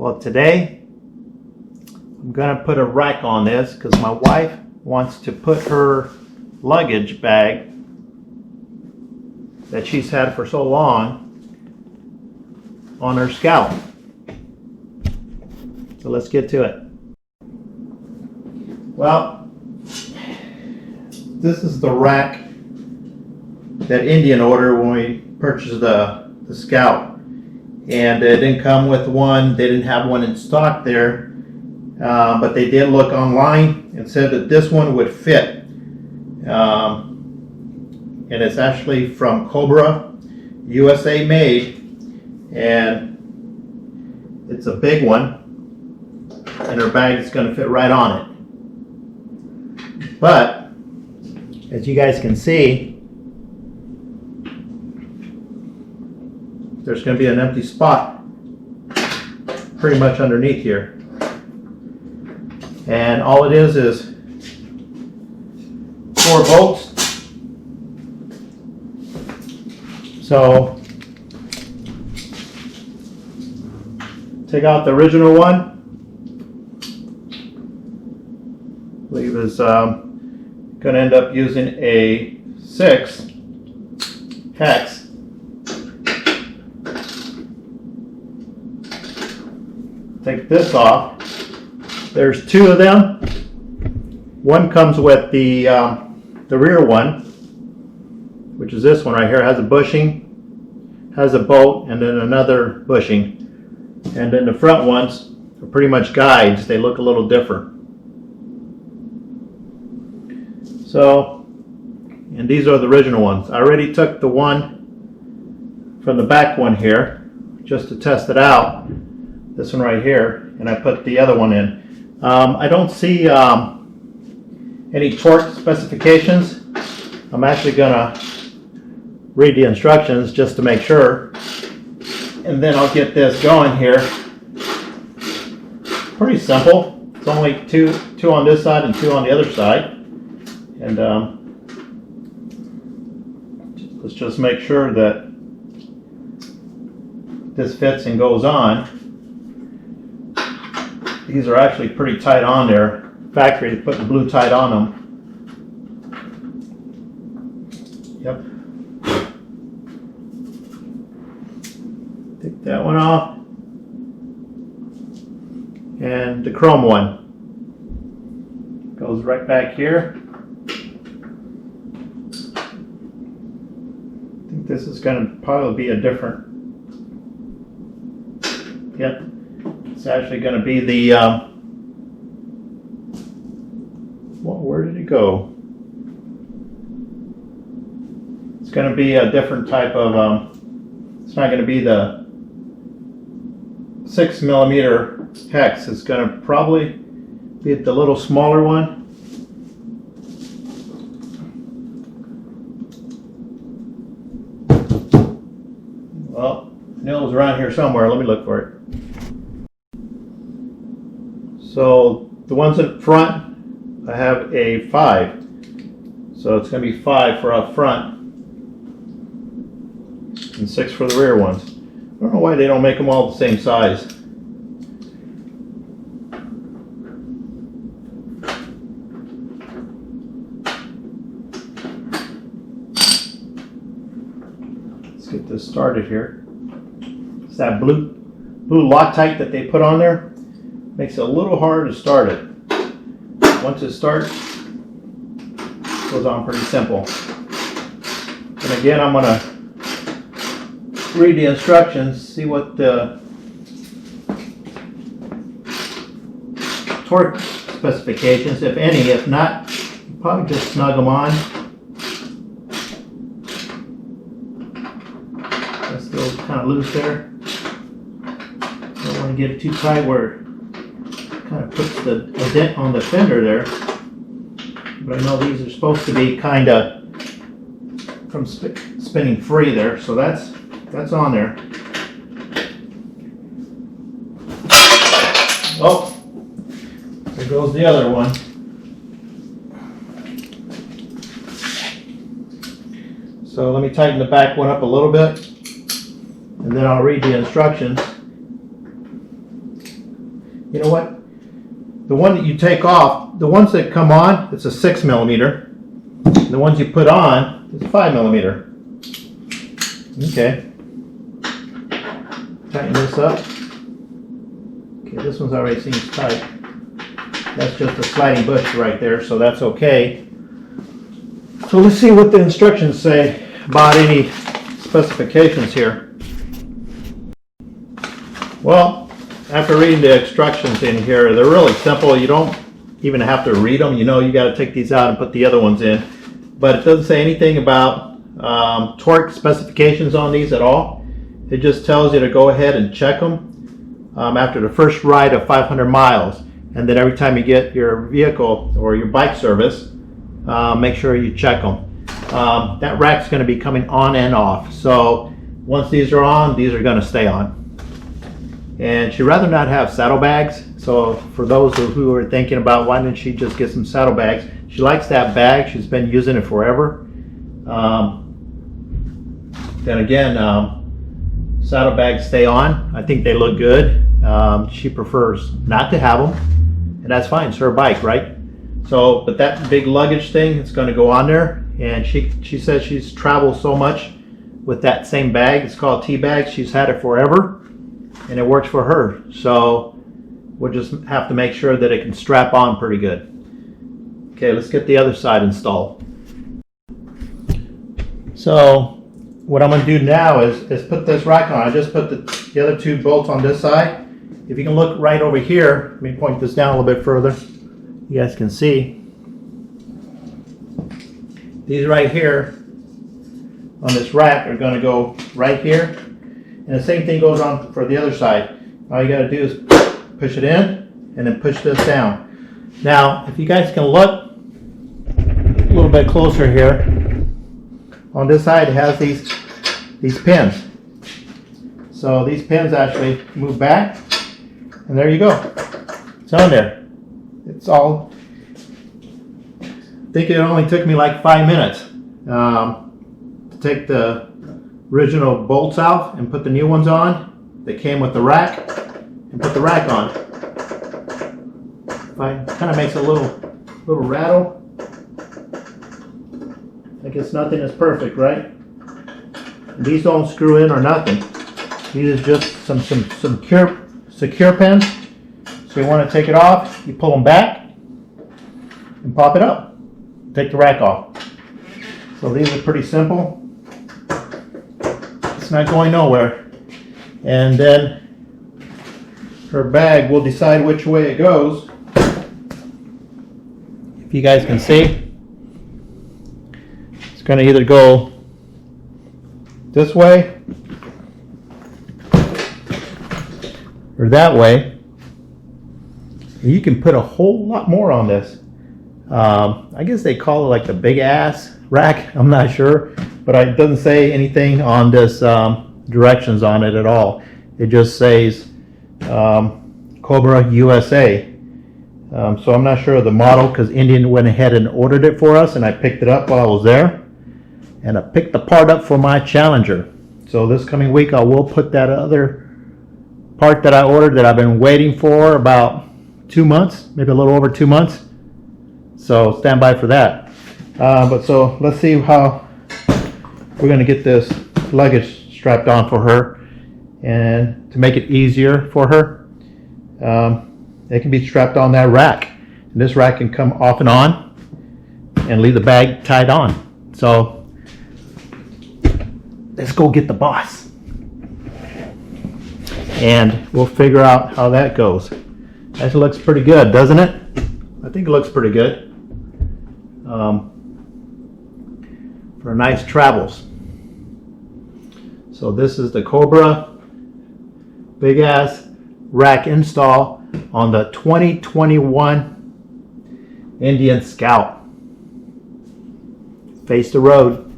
Well, today I'm going to put a rack on this because my wife wants to put her luggage bag that she's had for so long on her Scout. So let's get to it. Well, this is the rack that Indian ordered when we purchased the Scout. And it didn't come with one. They didn't have one in stock there. But they did look online and said that this one would fit. And it's actually from Cobra USA made. And it's a big one. And her bag is going to fit right on it. But as you guys can see, there's going to be an empty spot pretty much underneath here. And all it is 4 bolts. So take out the original one. I believe is going to end up using a 6 hex. Take this off. There's 2 of them. One comes with the rear one, which is this one right here. It has a bushing, has a bolt, and then another bushing. And then the front ones are pretty much guides. They look a little different. So, and these are the original ones. I already took the one from the back one here just to test it out. This one right here, and I put the other one in. I don't see any torque specifications. I'm actually gonna read the instructions just to make sure, and then I'll get this going here. Pretty simple. It's only two on this side and 2 on the other side, and let's just make sure that this fits and goes on. These are actually pretty tight on there. Factory, they put the blue tight on them. Yep. Take that one off. And the chrome one goes right back here. I think this is going to probably be a different. Yep. It's actually going to be the, well, where did it go? It's going to be a different type of, it's not going to be the 6mm hex. It's going to probably be the little smaller one. Well, I know it was around here somewhere. Let me look for it. So the ones in front, I have a 5. So it's going to be 5 for up front and 6 for the rear ones. I don't know why they don't make them all the same size. Let's get this started here. It's that blue Loctite that they put on there. Makes it a little hard to start it. Once it starts, it goes on pretty simple. And again, I'm going to read the instructions, see what the torque specifications, if any. If not, probably just snug them on. That's still kind of loose there. Don't want to get it too tight where kind of puts a dent on the fender there, but I know these are supposed to be kind of from spinning free there, so that's on there. Oh, there goes the other one. So let me tighten the back one up a little bit, and then I'll read the instructions. you know what? The one that you take off, the ones that come on, it's a 6mm. The ones you put on, it's 5mm. Okay. Tighten this up. Okay, this one's already seems tight. That's just a sliding bush right there, so that's okay. So let's see what the instructions say about any specifications here. Well, after reading the instructions in here, they're really simple. You don't even have to read them. You know you got to take these out and put the other ones in. But it doesn't say anything about torque specifications on these at all. It just tells you to go ahead and check them after the first ride of 500 miles. And then every time you get your vehicle or your bike service, make sure you check them. That rack's going to be coming on and off. So once these are on, these are going to stay on. And she'd rather not have saddlebags. So for those who are thinking about why didn't she just get some saddlebags, she likes that bag. She's been using it forever. Then again, saddlebags stay on. I think they look good. She prefers not to have them, and that's fine. It's her bike, right? So, but that big luggage thing, it's going to go on there. And she says she's traveled so much with that same bag. It's called T-bag. She's had it forever, and it works for her. So we'll just have to make sure that it can strap on pretty good. Okay, let's get the other side installed. So what I'm going to do now is put this rack on. I just put the other two bolts on this side. If you can look right over here, let me point this down a little bit further. You guys can see these right here on this rack are going to go right here, and the same thing goes on for the other side. All you got to do is push it in and then push this down. Now if you guys can look a little bit closer here, on this side it has these pins. So these pins actually move back, and there you go. It's on there. It's all, I think it only took me like 5 minutes to take the original bolts out and put the new ones on that came with the rack, and put the rack on. Kind of makes a little rattle. I guess nothing is perfect, right? These don't screw in or nothing. These are just some secure pins. So you want to take it off, you pull them back and pop it up. Take the rack off. So these are pretty simple. It's not going nowhere. And then her bag will decide which way it goes. If you guys can see, it's going to either go this way or that way. You can put a whole lot more on this. I guess they call it like the big ass rack. I'm not sure, but it doesn't say anything on this directions on it at all. It just says Cobra USA. So I'm not sure of the model because Indian went ahead and ordered it for us, and I picked it up while I was there, and I picked the part up for my Challenger. So this coming week I will put that other part that I ordered that I've been waiting for about 2 months, maybe a little over 2 months. So stand by for that. But so let's see how we're going to get this luggage strapped on for her, and to make it easier for her, it can be strapped on that rack. And this rack can come off and on and leave the bag tied on. So let's go get the boss, and we'll figure out how that goes. That looks pretty good, doesn't it? I think it looks pretty good for nice travels. So this is the Cobra big ass rack install on the 2021 Indian Scout. Face the road.